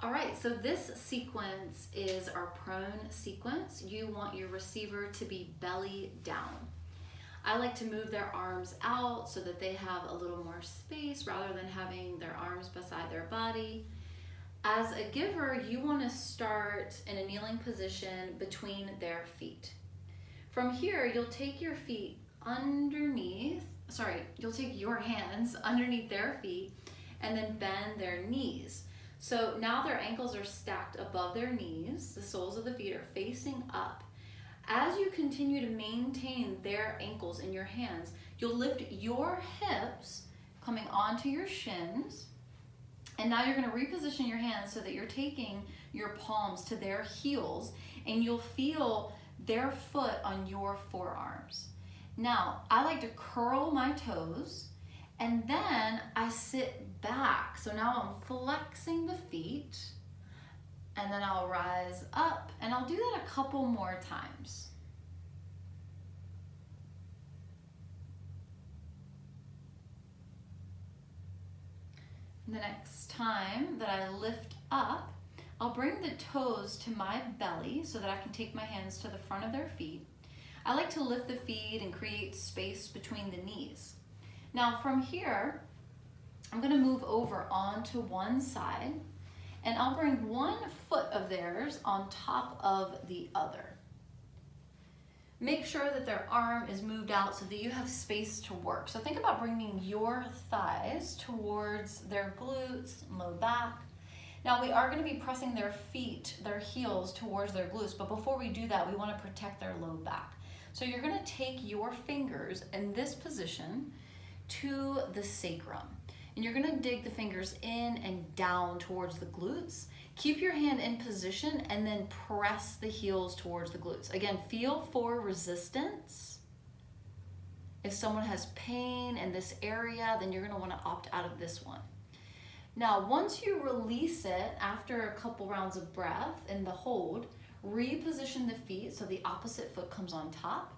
All right, so this sequence is our prone sequence. You want your receiver to be belly down. I like to move their arms out so that they have a little more space rather than having their arms beside their body. As a giver, you want to start in a kneeling position between their feet. From here, you'll take your feet you'll take your hands underneath their feet and then bend their knees. So now their ankles are stacked above their knees, the soles of the feet are facing up. As you continue to maintain their ankles in your hands, you'll lift your hips coming onto your shins, and now you're going to reposition your hands so that you're taking your palms to their heels, and you'll feel their foot on your forearms. Now, I like to curl my toes, and then I sit back. So now I'm flexing the feet, and then I'll rise up, and I'll do that a couple more times. The next time that I lift up, I'll bring the toes to my belly so that I can take my hands to the front of their feet. I like to lift the feet and create space between the knees. Now from here, I'm going to move over onto one side, and I'll bring one foot of theirs on top of the other. Make sure that their arm is moved out so that you have space to work. So think about bringing your thighs towards their glutes, low back. Now we are going to be pressing their feet, their heels towards their glutes, but before we do that, we want to protect their low back. So you're going to take your fingers in this position to the sacrum, and you're going to dig the fingers in and down towards the glutes. Keep your hand in position and then press the heels towards the glutes. Again, feel for resistance. If someone has pain in this area, then you're going to want to opt out of this one. Now, once you release it after a couple rounds of breath in the hold, reposition the feet so the opposite foot comes on top.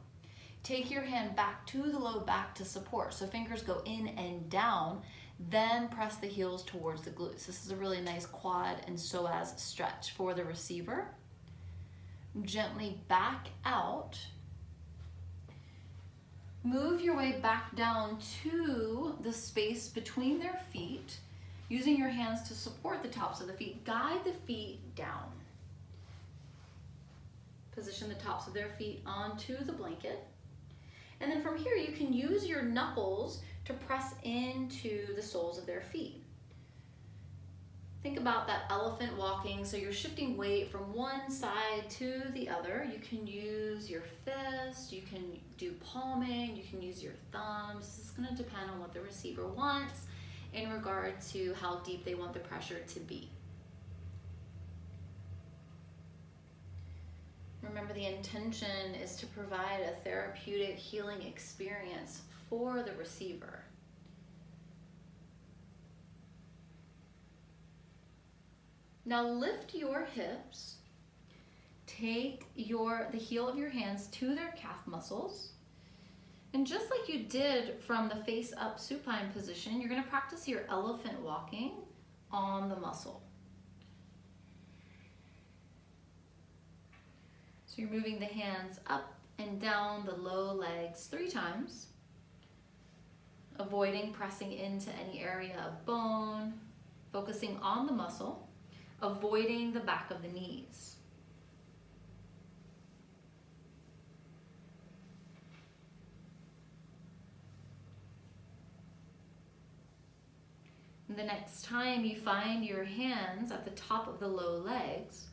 Take your hand back to the low back to support. So fingers go in and down, then press the heels towards the glutes. This is a really nice quad and psoas stretch for the receiver. Gently back out. Move your way back down to the space between their feet, using your hands to support the tops of the feet. Guide the feet down. Position the tops of their feet onto the blanket. And then from here, you can use your knuckles to press into the soles of their feet. Think about that elephant walking. So you're shifting weight from one side to the other. You can use your fist, you can do palming, you can use your thumbs. This is going to depend on what the receiver wants in regard to how deep they want the pressure to be. Remember, the intention is to provide a therapeutic healing experience for the receiver. Now lift your hips, take the heel of your hands to their calf muscles, and just like you did from the face up supine position, you're going to practice your elephant walking on the muscle. So you're moving the hands up and down the low legs 3 times, avoiding pressing into any area of bone, focusing on the muscle, avoiding the back of the knees. And the next time you find your hands at the top of the low legs,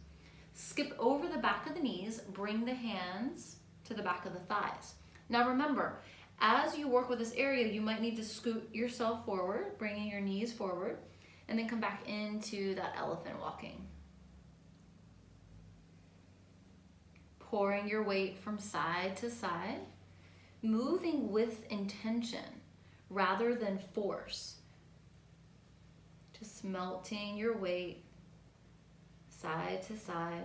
skip over the back of the knees, bring the hands to the back of the thighs. Now remember, as you work with this area, you might need to scoot yourself forward, bringing your knees forward, and then come back into that elephant walking. Pouring your weight from side to side, moving with intention rather than force. Just melting your weight side to side.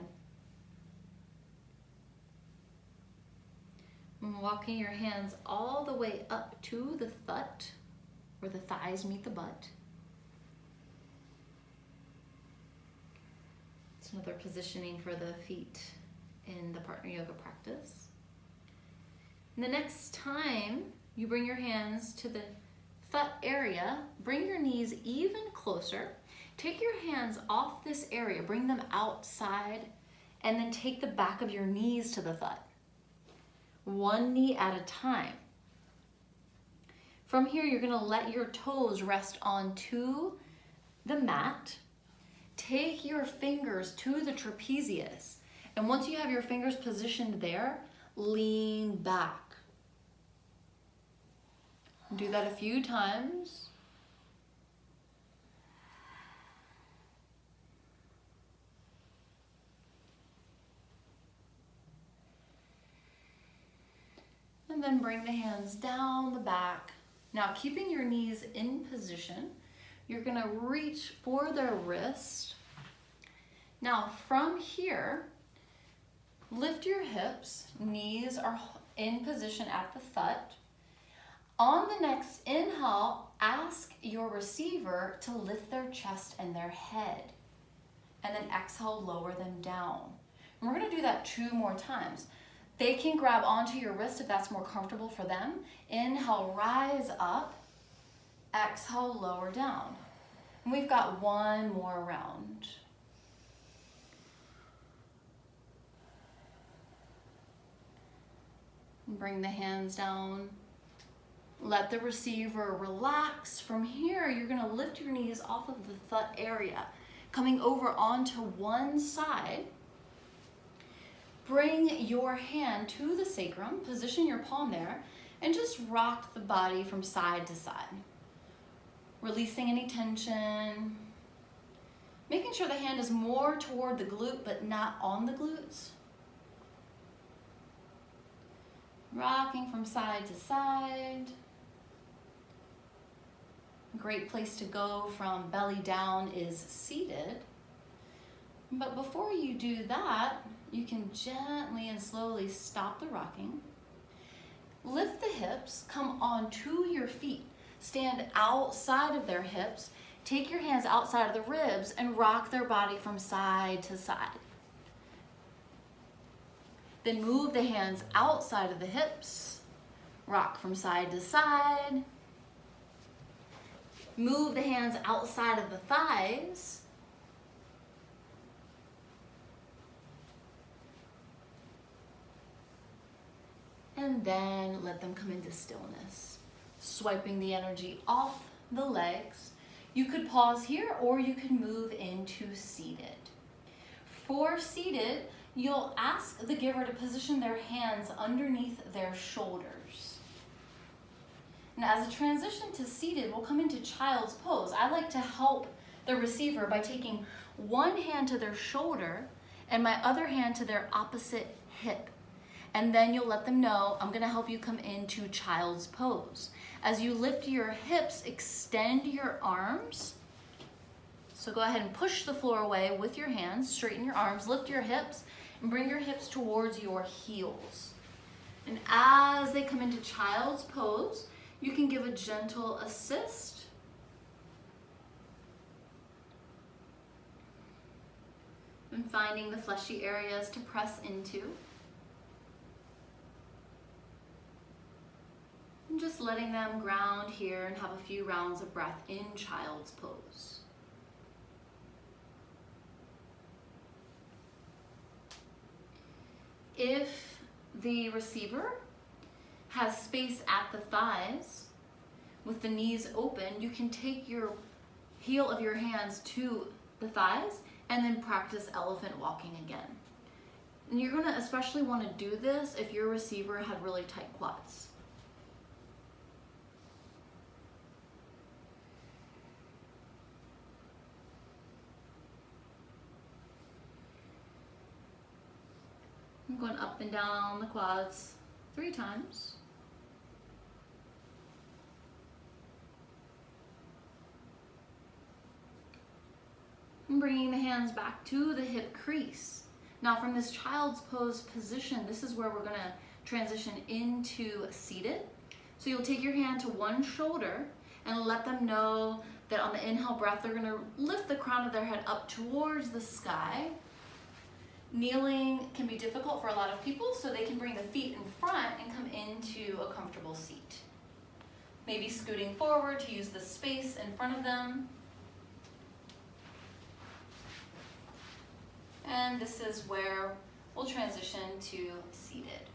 And walking your hands all the way up to the thut, where the thighs meet the butt. It's another positioning for the feet in the partner yoga practice. And the next time you bring your hands to the thut area, bring your knees even closer. Take your hands off this area, bring them outside, and then take the back of your knees to the thut. One knee at a time. From here, you're gonna let your toes rest onto the mat. Take your fingers to the trapezius. And once you have your fingers positioned there, lean back. Do that a few times. And then bring the hands down the back. Now, keeping your knees in position, you're gonna reach for their wrist. Now, from here, lift your hips, knees are in position at the thut. On the next inhale, ask your receiver to lift their chest and their head. And then exhale, lower them down. And we're gonna do that 2 more times. They can grab onto your wrist if that's more comfortable for them. Inhale, rise up. Exhale, lower down. And we've got 1 more round. Bring the hands down. Let the receiver relax. From here, you're gonna lift your knees off of the thut area, coming over onto one side. Bring your hand to the sacrum, position your palm there, and just rock the body from side to side. Releasing any tension. Making sure the hand is more toward the glute, but not on the glutes. Rocking from side to side. A great place to go from belly down is seated. But before you do that, you can gently and slowly stop the rocking. Lift the hips, come onto your feet. Stand outside of their hips. Take your hands outside of the ribs and rock their body from side to side. Then move the hands outside of the hips. Rock from side to side. Move the hands outside of the thighs. And then let them come into stillness. Swiping the energy off the legs. You could pause here or you can move into seated. For seated, you'll ask the giver to position their hands underneath their shoulders. And as a transition to seated, we'll come into child's pose. I like to help the receiver by taking one hand to their shoulder and my other hand to their opposite hip. And then you'll let them know, I'm gonna help you come into child's pose. As you lift your hips, extend your arms. So go ahead and push the floor away with your hands, straighten your arms, lift your hips, and bring your hips towards your heels. And as they come into child's pose, you can give a gentle assist. And finding the fleshy areas to press into. And just letting them ground here and have a few rounds of breath in child's pose. If the receiver has space at the thighs with the knees open, you can take your heel of your hands to the thighs and then practice elephant walking again. And you're gonna especially wanna do this if your receiver had really tight quads. I'm going up and down the quads 3 times. And bringing the hands back to the hip crease. Now from this child's pose position, this is where we're gonna transition into seated. So you'll take your hand to one shoulder and let them know that on the inhale breath, they're gonna lift the crown of their head up towards the sky. Kneeling can be difficult for a lot of people, so they can bring the feet in front and come into a comfortable seat. Maybe scooting forward to use the space in front of them. And this is where we'll transition to seated.